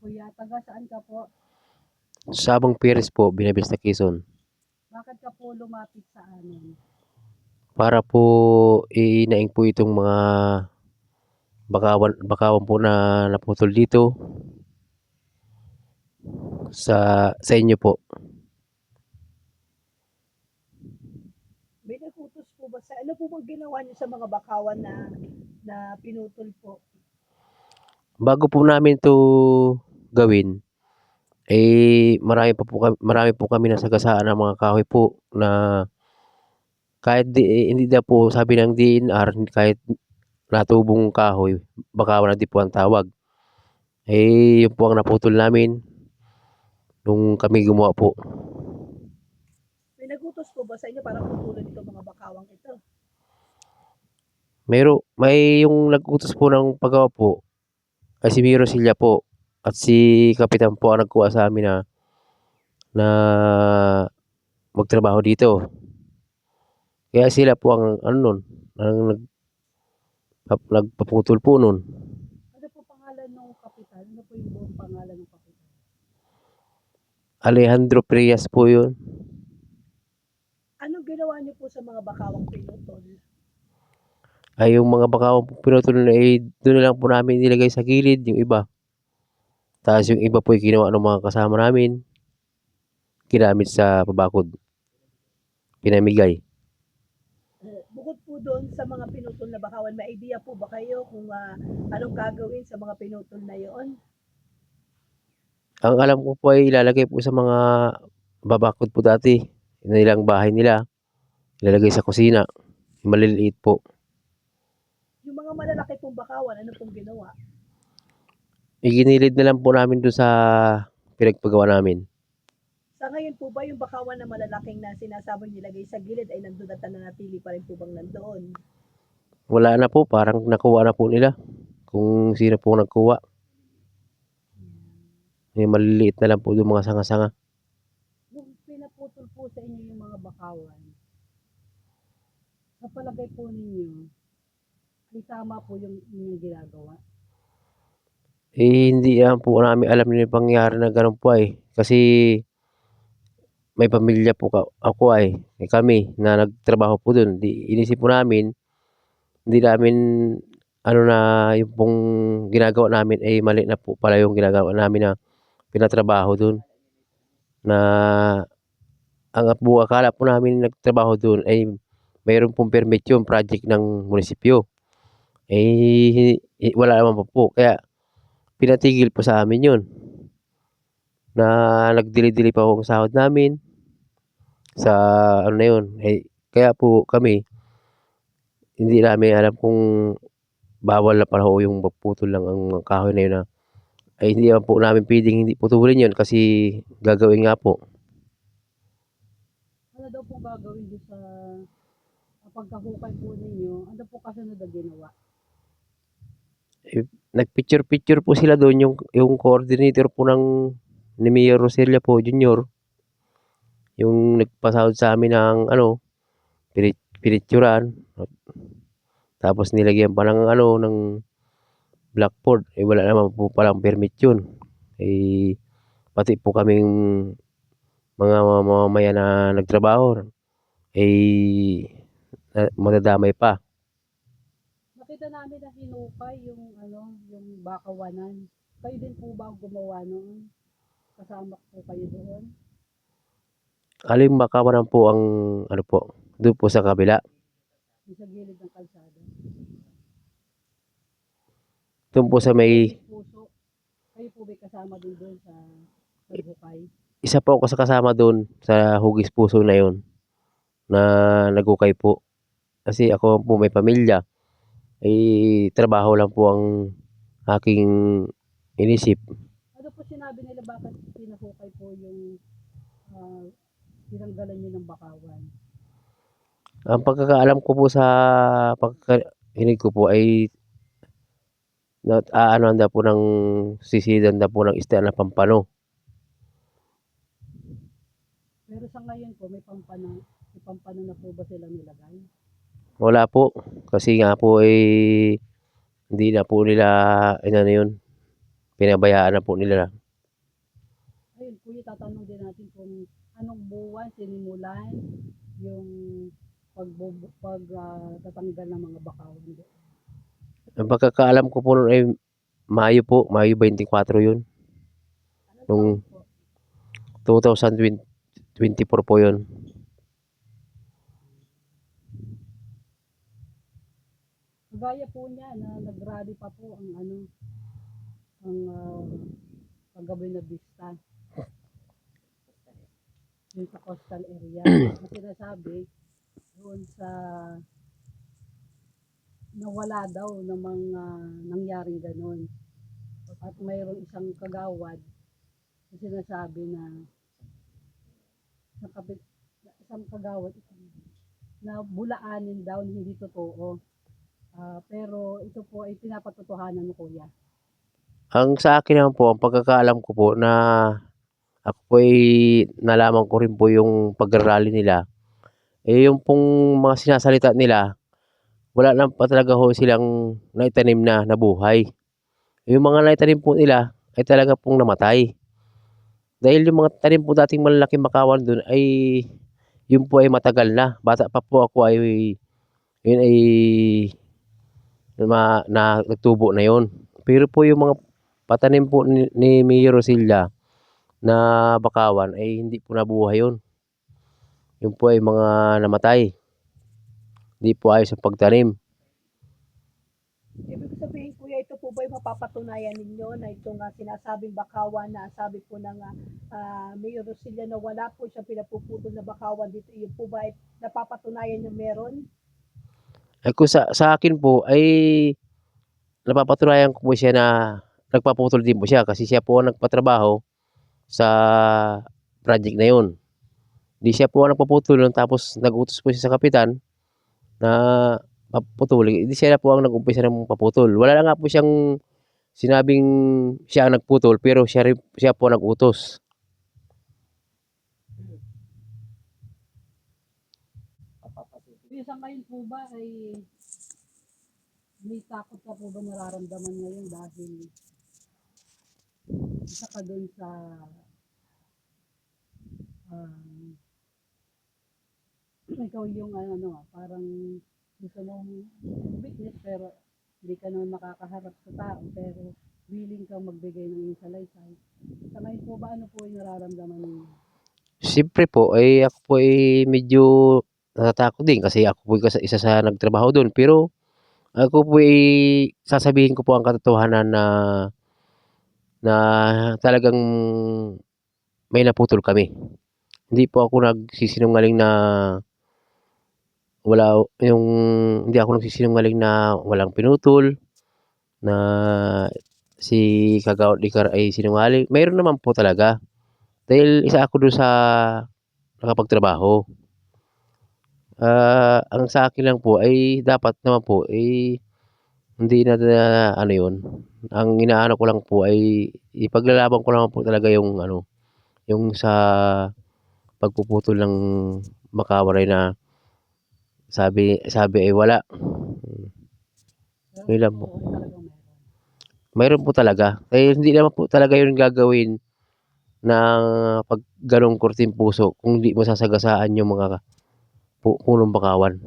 Kuya, taga saan ka po? Sabang Piris po, Binabista, Quezon. Bakit ka po lumapit sa amin? Para po iinaing po itong mga bakawan po na naputol dito sa inyo po. May nagutos po ba sa ano po bang ginawa niyo sa mga bakawan na pinutol po? Bago po namin 'to gawin, marami po kami nasagasaan ng mga kahoy po na kahit hindi daw po sabi ng DNR kahit natubong kahoy, bakawan na din po ang tawag. Yun po ang naputol namin nung kami gumawa po. May nagutos po ba sa inyo para putulin itong mga bakawang ito? May yung nag-utos po ng paggawa po ay si Miro Silla po at si Kapitan po ang nagkuha sa amin na magtrabaho dito. Kaya sila po ang ano nun, ang nagpaputol po nun. Ano po pangalan ng kapitan? Ano po yung buong pangalan ng kapitan? Alejandro Frias po yun. Anong ginawa niyo po sa mga bakawang pinutol? Ay yung mga bakawang pinutol na doon na lang po namin nilagay sa gilid yung iba. Tapos yung iba po ginawa ng mga kasama namin. Ginamit sa pabakod. Pinamigay. Bukod po doon sa mga pinutol na bakawan, may idea po ba kayo kung anong gagawin sa mga pinutol na yon? Ang alam ko po ay ilalagay po sa mga babakod po dati. Nilang bahay nila. Ilalagay sa kusina. Maliliit po. Yung mga malalaki pong bakawan, ano pong ginawa? Iginilid na lang po namin doon sa pinagpagawa namin. Sa ngayon po ba yung bakawan na malalaking na sinasabing nilagay sa gilid ay nandun at nananatili pa rin po bang nandoon? Wala na po, parang nakuha na po nila. Kung sino po nagkuha. Maliliit na lang po yung mga sanga-sanga. Nung pinaputol po sa inyo yung mga bakawan, sa palagay po ninyo, ay tama po yung inyong ginagawa? Hindi yan po namin alam na yung pangyari na ganun po ay. Kasi may pamilya po ako ay. Kami na nagtrabaho po dun. Inisip po namin, hindi namin ano na yung pong ginagawa namin ay mali na po pala yung ginagawa namin na pinatrabaho dun. Na ang akala po namin nagtrabaho dun ay mayroon pong permit yung project ng munisipyo. Wala naman po. Kaya pinatigil po sa amin yun. Na nagdili-dili pa po ang sahod namin sa ano na yun. Kaya po kami, hindi namin alam kung bawal na pala ho yung magputol lang ang kahoy na yun na ay hindi naman po namin pwedeng hindi putulin yun kasi gagawin nga po. Ano daw po gagawin doon sa pagkahukay po ninyo? Ano po kasunod na ginawa? Nagpicture-picture po sila doon yung coordinator po ni Mayor Roselia po Junior. Yung nagpasahod sa amin ng ano, pinicturan. Tapos nilagyan pa ng ano, ng blackboard. Wala naman po palang permit yun. Pati po kaming mga mamamayan na nagtrabaho, madadamay pa. Nakita namin na hinukay yung bakawanan. Kayo din po ba ang gumawa noon? Kasama po kayo doon? Aling Makawanan po ang ano po, doon po sa kabila. Yung sa gilid ng kalsada? Doon po sa may, Puso. Kayo po ba kasama din doon sa paghukay? isa po ako sa kasama doon sa Hugis Puso na yun, na nagukay po. Kasi ako po may pamilya, trabaho lang po ang aking inisip. Ano po sinabi nila bakit pinahukay po yung tinanggalan nyo ng bakawan? Ang pagkakaalam ko po sa pagkakahinig ko po ay aanuhan daw po ng sisidan daw po ng isda na pampano. Pero sa ngayon po, may pampano na po ba sila nilagay? Wala po, kasi nga po hindi na po nila, ano yun, pinabayaan na po nila. Ayun, kuya, tatanong din natin kung anong buwan sinimulan yung tatanggal ng mga bakawan doon. Ang pagkakaalam ko po nun ay Mayo po, Mayo 24 yun. Anong Nung taon po? 2024 po yun. Kagaya po niya na nag-rally pa po ang ang Paggabi na Vista. Yun sa coastal area. Na sinasabi doon sa nawala daw ng mga nangyaring ganun. At mayroong isang kagawad na sinasabi na isang kagawad na bulaanin daw na hindi totoo. Pero ito po ay pinapatotohanan mo, kuya. Ang sa akin naman po, ang pagkakaalam ko po na ako po ay nalaman ko rin po yung pag-rally nila. Eh yung pong mga sinasalita nila, wala lang pa talaga ho silang naitanim na nabuhay. Yung mga naitanim po nila ay talaga pong namatay. Dahil yung mga tanim po dating malalaking bakawan dun ay yun po ay matagal na. Bata pa po ako ay yun ay nagtubo na yun. Pero po yung mga patanim po ni Mayor Rosilla na bakawan ay hindi po nabuhay yun. Yun po ay mga namatay. Hindi po ayos ang pagtanim. Ibig sabihin, kuya, ito po ba yung mapapatunayan ninyo na itong sinasabing bakawan na sabi po ng Mayor Rosilla na wala po siyang pinapuputol na bakawan dito, yun po ba ay napapatunayan na meron? Ay kung sa akin po ay napapatunayan ko po siya na nagpaputol din po siya kasi siya po ang nagpatrabaho sa project na yun. Di siya po ang nagpaputol nun tapos nag-utos po siya sa kapitan na paputulin. Hindi siya na po ang nag-umpisa ng paputol. Wala na nga po siyang sinabing siya ang nagputol pero siya po nag-utos. Kuya, sa ngayon po ba ay may takot ka po ba nararamdaman ngayon dahil isa ka doon sa um, ikaw yung parang gusto mong business pero hindi ka naman makakaharap sa tao pero willing kang magbigay ng iyong salaysay. Sa ngayon po ba ano po yung nararamdaman ninyo? Siyempre po ay ako po ay medyo natatakot din kasi ako po isa sa nagtrabaho doon pero ako po ay sasabihin ko po ang katotohanan na talagang may naputol kami. Hindi po ako nagsisinungaling na hindi ako nagsisinungaling na walang pinutol, na si Kagawad Likar ay sinungaling. Mayroon naman po talaga. Dahil isa ako doon sa nakapagtrabaho. Ang sa akin lang po ay dapat naman po ay hindi na ano yun. Ang inaano ko lang po ay ipaglalaban ko naman po talaga yung sa pagpuputol ng bakawan na sabi ay wala. Pero Yun lang po. totoo ay talagang meron. Mayroon po talaga. Eh hindi naman po talaga yun gagawin ng pag ganong kurting puso kung hindi mo sasagasaan yung mga punong bakawan.